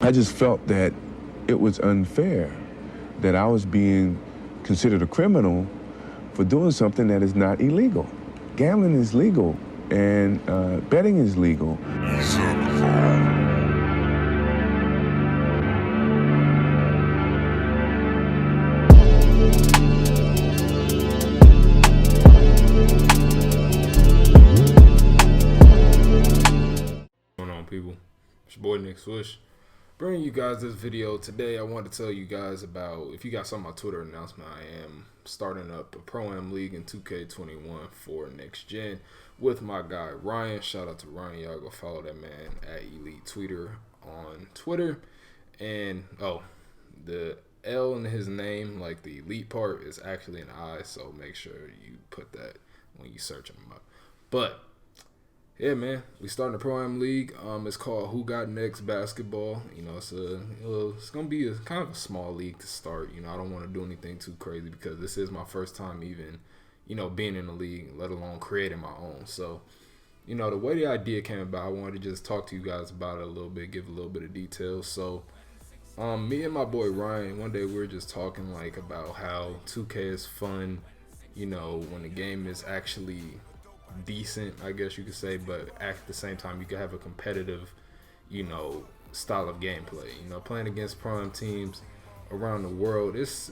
I just felt that it was unfair that I was being considered a criminal for doing something that is not illegal. Gambling is legal, and betting is legal. What's going on, people? It's your boy Nick SWISH, bringing you guys this video today. I want to tell you guys about, if you guys saw my Twitter announcement, I am starting up a ProAm league in 2K21 for next gen with my guy Ryan. Shout out to Ryan. Y'all go follow that man at Elite Tweeter on Twitter. And the L in his name, like the elite part, is actually an I, so make sure you put that when you search him up. But yeah, man, we starting a Pro-Am league. It's called Who Got Next Basketball. You know, it's gonna be a kind of a small league to start. You know, I don't want to do anything too crazy because this is my first time even, you know, being in the league, let alone creating my own. So, you know, the way the idea came about, I wanted to just talk to you guys about it a little bit, give a little bit of details. So, me and my boy Ryan, one day we were just talking like about how 2K is fun. You know, when the game is actually decent, I guess you could say, but at the same time you can have a competitive, you know, style of gameplay. You know, playing against ProAm teams around the world, it's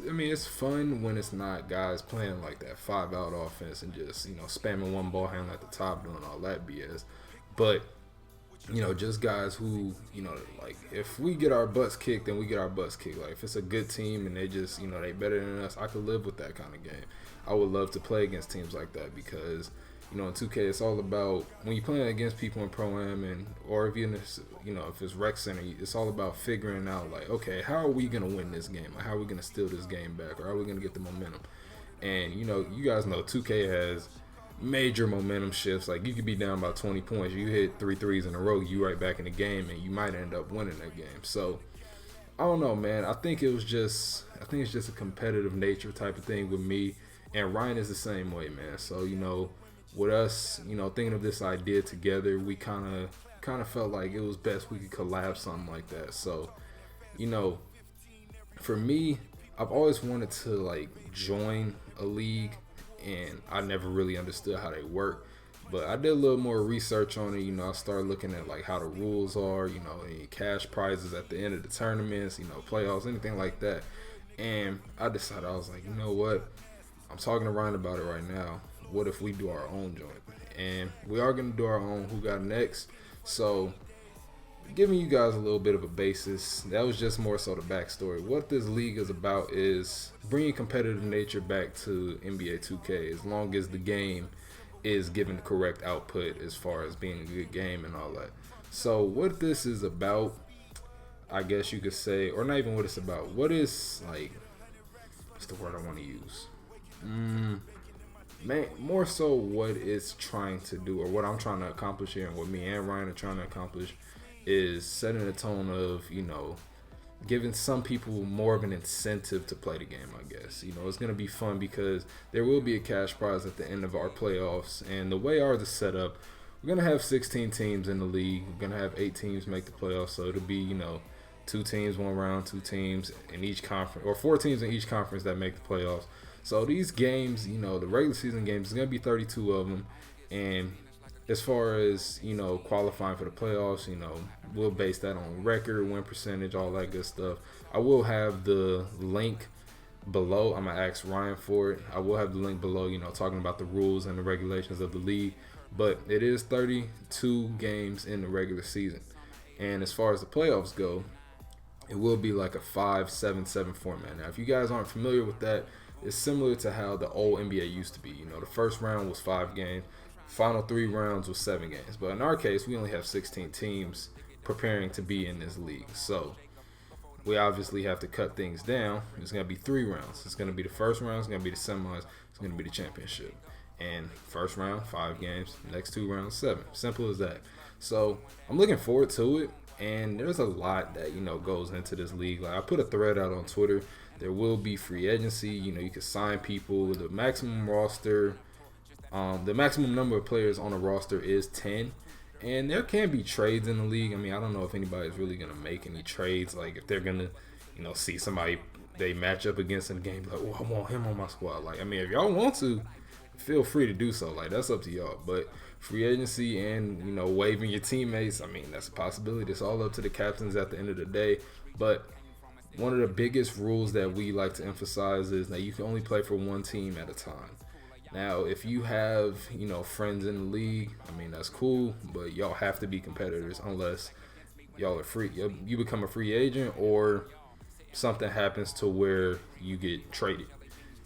fun when it's not guys playing like that 5-out offense and just, you know, spamming one ball handle at the top doing all that BS. But, you know, just guys who, you know, like, if we get our butts kicked, then we get our butts kicked. Like, if it's a good team and they just, you know, they better than us, I could live with that kind of game. I would love to play against teams like that because, you know, in 2K, it's all about when you're playing against people in Pro-Am, and or if you're in this, you know, if it's Rec Center, it's all about figuring out like, okay, how are we gonna win this game? Like, how are we gonna steal this game back, or how are we gonna get the momentum? And you know, you guys know 2K has major momentum shifts. Like, you could be down by 20 points, you hit 3 threes in a row, you right back in the game, and you might end up winning that game. So I don't know, man. I think it's just a competitive nature type of thing with me, and Ryan is the same way, man. So, you know, with us, you know, thinking of this idea together, we kind of felt like it was best we could collab something like that. So, you know, for me, I've always wanted to like join a league, and I never really understood how they work. But I did a little more research on it. You know, I started looking at like how the rules are, you know, any cash prizes at the end of the tournaments, you know, playoffs, anything like that. And I decided, I was like, you know what? I'm talking to Ryan about it right now. What if we do our own joint? And we are going to do our own Who Got Next. So, giving you guys a little bit of a basis, that was just more so the backstory. What this league is about is bringing competitive nature back to NBA 2K, as long as the game is giving the correct output as far as being a good game and all that. So, what this is about, I guess you could say, or not even what it's about. What is, like, what's the word I want to use? Man, more so what it's trying to do, or what I'm trying to accomplish here, and what me and Ryan are trying to accomplish, is setting a tone of, you know, giving some people more of an incentive to play the game, I guess. You know, it's going to be fun because there will be a cash prize at the end of our playoffs, and the way ours is set up, we're going to have 16 teams in the league. We're going to have 8 teams make the playoffs, so it'll be, you know, 2 teams, 1 round, 2 teams in each conference, or 4 teams in each conference that make the playoffs. So these games, you know, the regular season games, is going to be 32 of them. And as far as, you know, qualifying for the playoffs, you know, we'll base that on record, win percentage, all that good stuff. I will have the link below. I'm going to ask Ryan for it. I will have the link below, you know, talking about the rules and the regulations of the league. But it is 32 games in the regular season. And as far as the playoffs go, it will be like a 5-7-7 format. Now, if you guys aren't familiar with that, it's similar to how the old NBA used to be. You know, the first round was 5 games, final 3 rounds was 7 games. But in our case, we only have 16 teams preparing to be in this league. So we obviously have to cut things down. It's going to be 3 rounds. It's going to be the first round, it's going to be the semis, it's going to be the championship. And first round, 5 games, next 2 rounds, 7. Simple as that. So I'm looking forward to it. And there's a lot that, you know, goes into this league. Like, I put a thread out on Twitter. There will be free agency. You know, you can sign people. The maximum roster, the maximum number of players on a roster is 10. And there can be trades in the league. I mean, I don't know if anybody's really gonna make any trades. Like if they're gonna, see somebody they match up against in the game, like, oh, I want him on my squad. Like, I mean, if y'all want to, feel free to do so. Like, that's up to y'all. But free agency and, waiving your teammates, I mean, that's a possibility. It's all up to the captains at the end of the day. But one of the biggest rules that we like to emphasize is that you can only play for one team at a time. Now, if you have, friends in the league, I mean, that's cool, but y'all have to be competitors unless y'all are free. You become a free agent or something happens to where you get traded.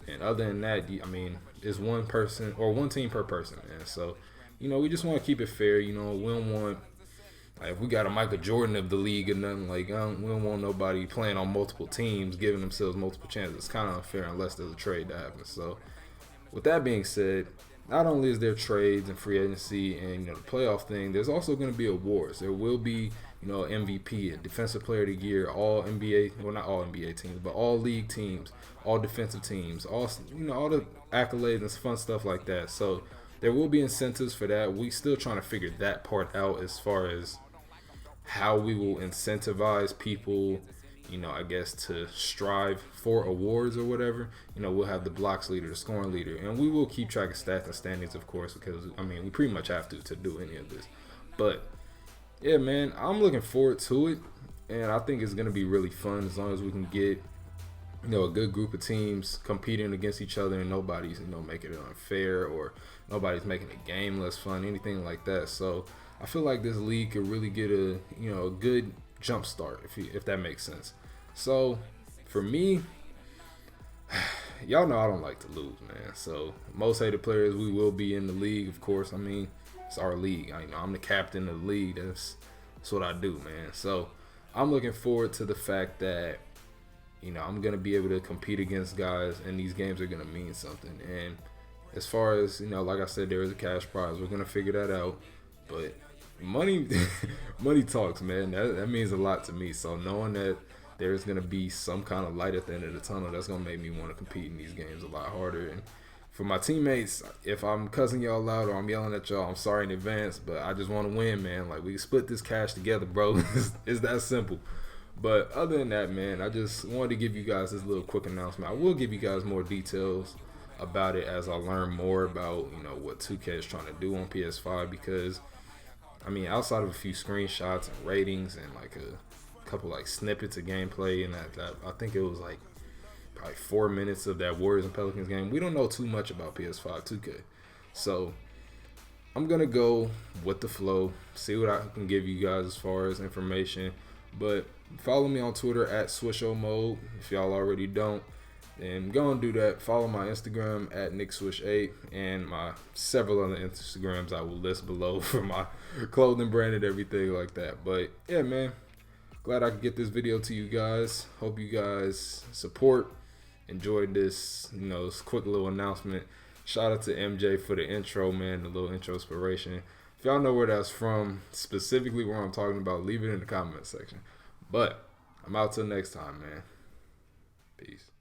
And other than that, I mean, it's one person or one team per person, man. So, we just want to keep it fair. We don't want, like, if we got a Michael Jordan of the league or nothing, like, we don't want nobody playing on multiple teams, giving themselves multiple chances. It's kind of unfair unless there's a trade that happens. So, with that being said, not only is there trades and free agency and, the playoff thing, there's also going to be awards. There will be, MVP, a defensive player of the year, all NBA, well, not all NBA teams, but all league teams, all defensive teams, all, all the accolades and fun stuff like that. So there will be incentives for that. We still trying to figure that part out as far as how we will incentivize people, I guess, to strive for awards or whatever. We'll have the blocks leader, the scoring leader, and we will keep track of stats and standings, of course, because, I mean, we pretty much have to do any of this. But yeah, man, I'm looking forward to it, and I think it's going to be really fun as long as we can get, a good group of teams competing against each other and nobody's, making it unfair or nobody's making the game less fun, anything like that. So I feel like this league could really get a, a good jump start, if that makes sense. So for me, y'all know I don't like to lose, man. So most hated players, we will be in the league, of course. I mean, it's our league. I'm the captain of the league. That's what I do, man. So I'm looking forward to the fact that, I'm going to be able to compete against guys and these games are going to mean something. And as far as, like I said, there is a cash prize. We're going to figure that out. But money money talks, man. That means a lot to me. So knowing that there's going to be some kind of light at the end of the tunnel, that's going to make me want to compete in these games a lot harder. And for my teammates, if I'm cussing y'all out or I'm yelling at y'all, I'm sorry in advance, but I just want to win, man. Like, we can split this cash together, bro. It's that simple. But other than that, man, I just wanted to give you guys this little quick announcement. I will give you guys more details about it as I learn more about, what 2K is trying to do on PS5, because, I mean, outside of a few screenshots and ratings and like a couple like snippets of gameplay and that I think it was like probably 4 minutes of that Warriors and Pelicans game, we don't know too much about PS5 2K. So I'm gonna go with the flow, see what I can give you guys as far as information. But follow me on Twitter at SwishOMode if y'all already don't. And go and do that. Follow my Instagram at NickSwish8 and my several other Instagrams I will list below for my clothing brand and everything like that. But yeah, man, glad I could get this video to you guys. Hope you guys support. Enjoyed this, this quick little announcement. Shout out to MJ for the intro, man, the little intro inspiration. If y'all know where that's from, specifically where I'm talking about, leave it in the comment section. But I'm out till next time, man. Peace.